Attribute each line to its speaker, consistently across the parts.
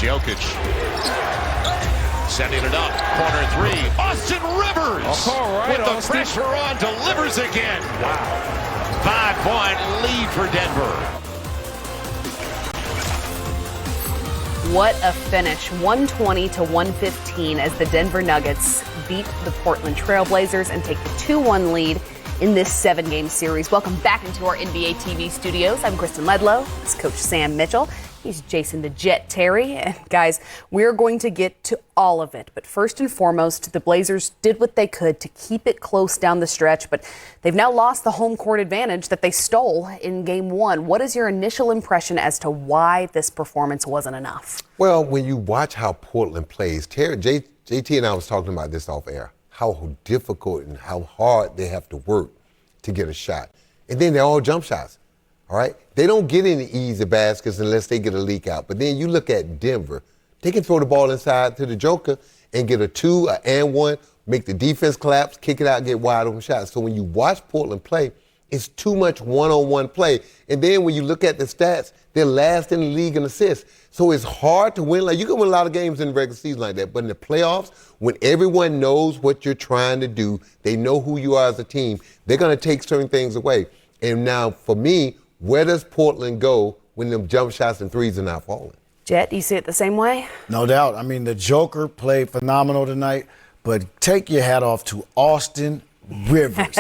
Speaker 1: Jokic sending it up. Corner three. Austin Rivers with the pressure on delivers again. Wow. 5-point lead for Denver.
Speaker 2: What a finish. 120 to 115 as the Denver Nuggets beat the Portland Trailblazers and take the 2-1 lead in this 7-game series. Welcome back into our NBA TV studios. I'm Kristen Ledlow. It's Coach Sam Mitchell. He's Jason the Jet Terry. And guys, we're going to get to all of it. But first and foremost, the Blazers did what they could to keep it close down the stretch. But they've now lost the home court advantage that they stole in Game 1. What is your initial impression as to why this performance wasn't enough?
Speaker 3: Well, when you watch how Portland plays, JT and I was talking about this off air, how difficult and how hard they have to work to get a shot. And then they're all jump shots. All right? They don't get any easy baskets unless they get a leak out. But then you look at Denver. They can throw the ball inside to the Joker and get a 2, an and 1, make the defense collapse, kick it out, get wide open shots. So when you watch Portland play, it's too much one-on-one play. And then when you look at the stats, they're last in the league in assists. So it's hard to win. Like, you can win a lot of games in the regular season like that. But in the playoffs, when everyone knows what you're trying to do, they know who you are as a team, they're going to take certain things away. And now, for me, where does Portland go when them jump shots and threes are not falling?
Speaker 2: Jet, you see it the same way?
Speaker 4: No doubt. I mean, the Joker played phenomenal tonight, but take your hat off to Austin Rivers.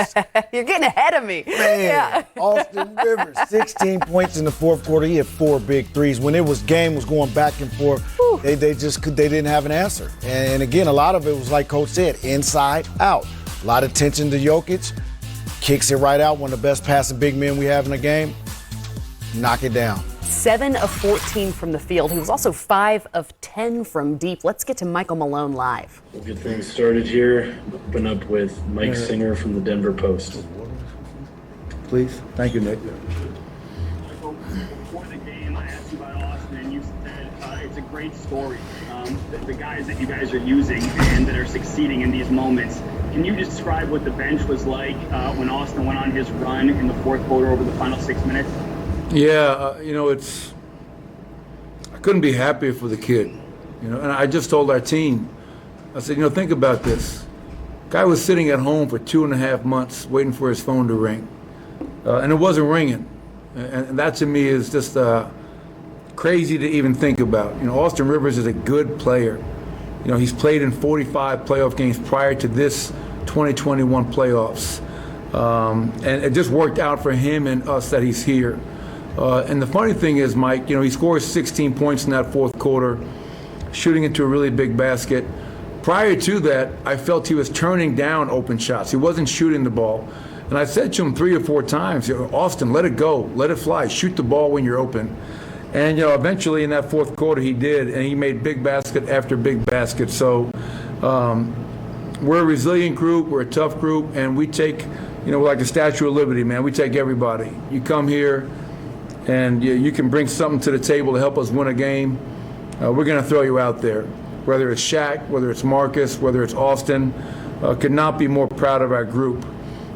Speaker 2: You're getting ahead of me.
Speaker 4: Man, yeah. Austin Rivers, 16 points in the fourth quarter. He had 4 big threes. When game was going back and forth, they didn't have an answer. And again, a lot of it was, like Coach said, inside out. A lot of attention to Jokic. Kicks it right out. One of the best passing big men we have in the game. Knock it down.
Speaker 2: 7 of 14 from the field. He was also 5 of 10 from deep. Let's get to Michael Malone live.
Speaker 5: We'll get things started here. Open up with Mike Singer from the Denver Post.
Speaker 4: Please. Thank you, Nick.
Speaker 6: Before the game, I asked you about Austin, and you said it's a great story. The guys that you guys are using and that are succeeding in these moments. Can you describe what the bench was like when Austin went on his run in the fourth quarter over the final 6 minutes?
Speaker 7: Yeah, I couldn't be happier for the kid, and I just told our team, I said, think about this. Guy was sitting at home for 2.5 months waiting for his phone to ring, and it wasn't ringing. And that to me is just crazy to even think about. Austin Rivers is a good player. He's played in 45 playoff games prior to this 2021 playoffs. And it just worked out for him and us that he's here. And the funny thing is, Mike, he scores 16 points in that fourth quarter, shooting into a really big basket. Prior to that, I felt he was turning down open shots. He wasn't shooting the ball. And I said to him 3 or 4 times, Austin, let it go, let it fly, shoot the ball when you're open. And, eventually in that fourth quarter he did, and he made big basket after big basket. So we're a resilient group, we're a tough group, and we take, we're like the Statue of Liberty, man. We take everybody. You come here, and you can bring something to the table to help us win a game, we're going to throw you out there. Whether it's Shaq, whether it's Marcus, whether it's Austin, could not be more proud of our group.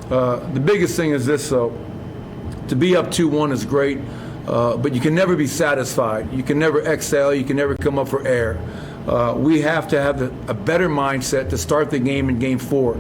Speaker 7: The biggest thing is this, though. To be up 2-1 is great, but you can never be satisfied. You can never exhale. You can never come up for air. We have to have a better mindset to start the game in Game 4.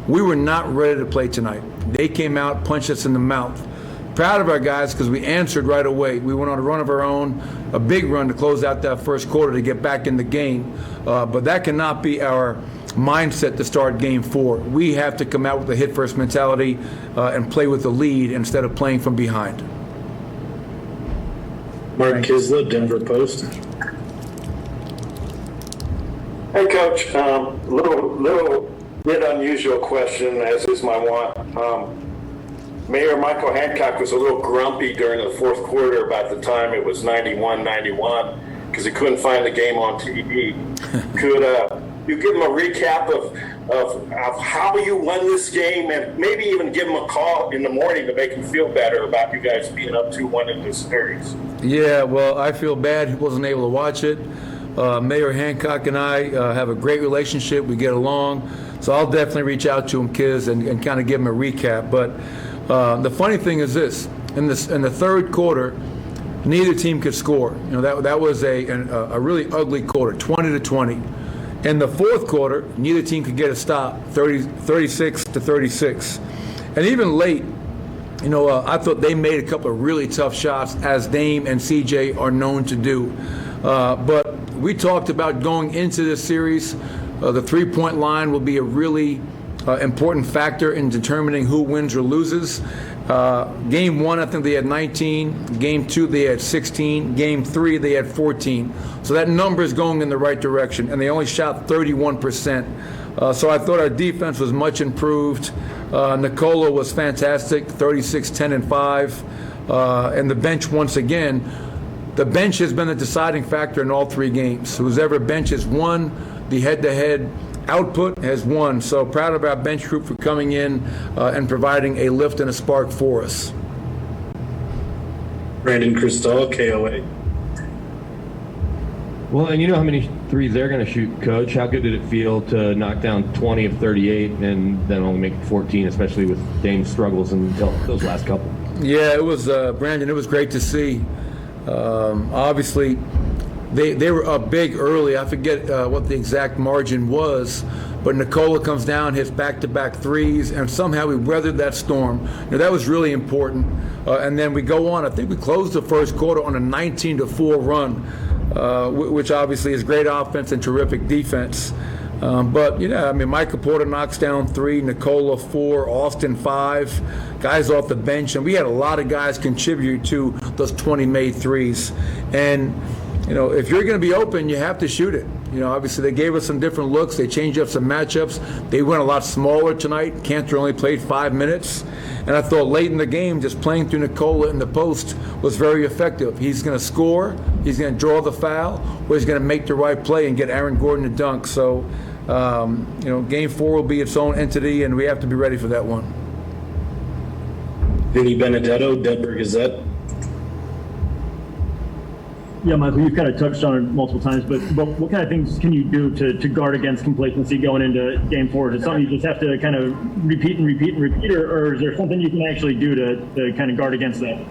Speaker 7: We were not ready to play tonight. They came out, punched us in the mouth. Proud of our guys because we answered right away. We went on a run of our own, a big run to close out that first quarter to get back in the game. But that cannot be our mindset to start Game 4. We have to come out with a hit-first mentality and play with the lead instead of playing from behind.
Speaker 5: Mark Kisla, Denver Post.
Speaker 8: Hey, Coach. Little bit unusual question, as is my want. Mayor Michael Hancock was a little grumpy during the fourth quarter about the time it was 91-91 because he couldn't find the game on TV. Could you give him a recap of how you won this game and maybe even give him a call in the morning to make him feel better about you guys being up 2-1 in this series?
Speaker 7: Yeah, well, I feel bad he wasn't able to watch it. Mayor Hancock and I have a great relationship. We get along. So I'll definitely reach out to him, Kiz, and kind of give him a recap. But the funny thing is this. In the third quarter, neither team could score. That was a really ugly quarter, 20-20. In the fourth quarter, neither team could get a stop, 36-36. And even late, I thought they made a couple of really tough shots, as Dame and CJ are known to do. But we talked about going into this series, the three-point line will be a really important factor in determining who wins or loses. Game 1, I think they had 19. Game 2, they had 16. Game 3, they had 14. So that number is going in the right direction, and they only shot 31%. So I thought our defense was much improved. Nikola was fantastic, 36, 10, and 5. And the bench, once again, the bench has been the deciding factor in all three games. Whoever bench has won, the head-to-head output has won. So proud of our bench group for coming in and providing a lift and a spark for us.
Speaker 5: Brandon Cristal, KOA.
Speaker 9: Well, and you know how many threes they're going to shoot, Coach. How good did it feel to knock down 20 of 38 and then only make 14, especially with Dame's struggles in those last couple?
Speaker 7: Yeah, it was, Brandon, it was great to see. Obviously, they were up big early. I forget what the exact margin was, but Nikola comes down, hits back-to-back threes, and somehow we weathered that storm. That was really important. And then we go on. I think we closed the first quarter on a 19-4 run, which obviously is great offense and terrific defense. But, Michael Porter knocks down 3, Nikola 4, Austin 5, guys off the bench. And we had a lot of guys contribute to those 20 made threes. And, if you're going to be open, you have to shoot it. Obviously they gave us some different looks. They changed up some matchups. They went a lot smaller tonight. Cantor only played 5 minutes. And I thought late in the game, just playing through Nikola in the post was very effective. He's going to score, he's going to draw the foul, or he's going to make the right play and get Aaron Gordon to dunk. So, Game 4 will be its own entity, and we have to be ready for that one.
Speaker 5: Vinny Benedetto, Denver Gazette.
Speaker 6: Yeah, Michael, you've kind of touched on it multiple times, but what kind of things can you do to guard against complacency going into Game 4? Is it something you just have to kind of repeat, or is there something you can actually do to kind of guard against that?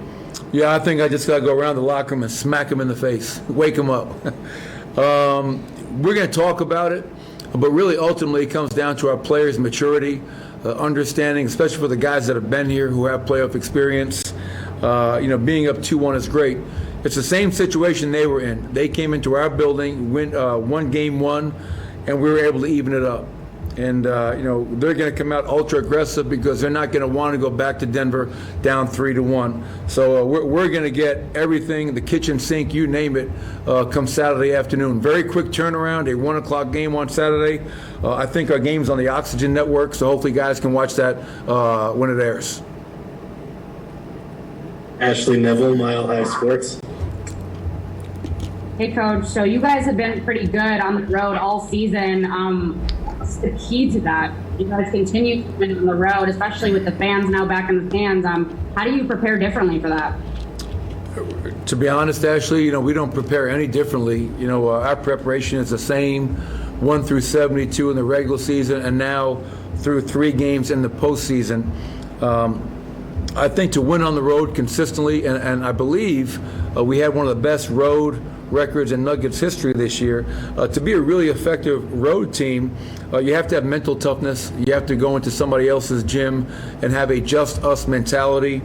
Speaker 7: Yeah, I think I just got to go around the locker room and smack him in the face, wake him up. We're going to talk about it, but really ultimately it comes down to our players' maturity, understanding, especially for the guys that have been here who have playoff experience. Being up 2-1 is great. It's the same situation they were in. They came into our building, won Game 1, and we were able to even it up. And, they're going to come out ultra aggressive because they're not going to want to go back to Denver down 3-1. So we're going to get everything, the kitchen sink, you name it, come Saturday afternoon. Very quick turnaround, a 1 o'clock game on Saturday. I think our game's on the Oxygen Network, so hopefully guys can watch that when it airs.
Speaker 5: Ashley Neville, Mile High Sports.
Speaker 10: Hey, Coach. So you guys have been pretty good on the road all season. What's the key to that? You guys continue to win on the road, especially with the fans now back in the stands. How do you prepare differently for that?
Speaker 7: To be honest, Ashley, we don't prepare any differently. Our preparation is the same, 1 through 72 in the regular season, and now through 3 games in the postseason. I think to win on the road consistently, and I believe we had one of the best road records in Nuggets history this year. To be a really effective road team, you have to have mental toughness. You have to go into somebody else's gym and have a just us mentality.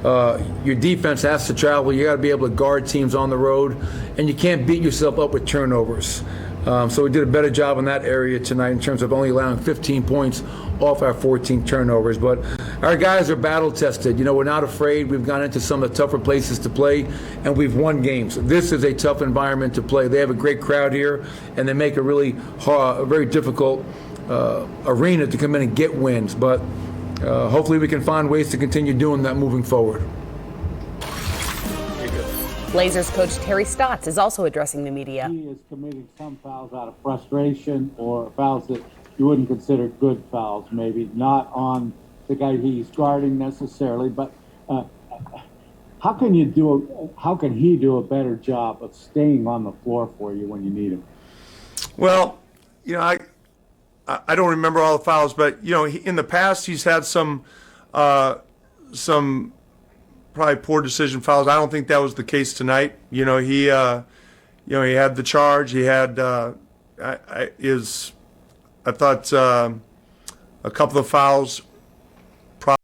Speaker 7: Your defense has to travel. You got to be able to guard teams on the road, and you can't beat yourself up with turnovers. So we did a better job in that area tonight in terms of only allowing 15 points off our 14 turnovers. But our guys are battle tested. We're not afraid. We've gone into some of the tougher places to play, and we've won games. This is a tough environment to play. They have a great crowd here, and they make a really a very difficult arena to come in and get wins. But hopefully we can find ways to continue doing that moving forward.
Speaker 2: Blazers coach Terry Stotts is also addressing the media.
Speaker 11: He is committing some fouls out of frustration, or fouls that you wouldn't consider good fouls, maybe not on the guy he's guarding necessarily, but how can he do a better job of staying on the floor for you when you need him?
Speaker 12: Well, I don't remember all the fouls, but in the past he's had some
Speaker 13: probably poor decision fouls. I don't think that was the case tonight. He had the charge. He had I thought a couple of fouls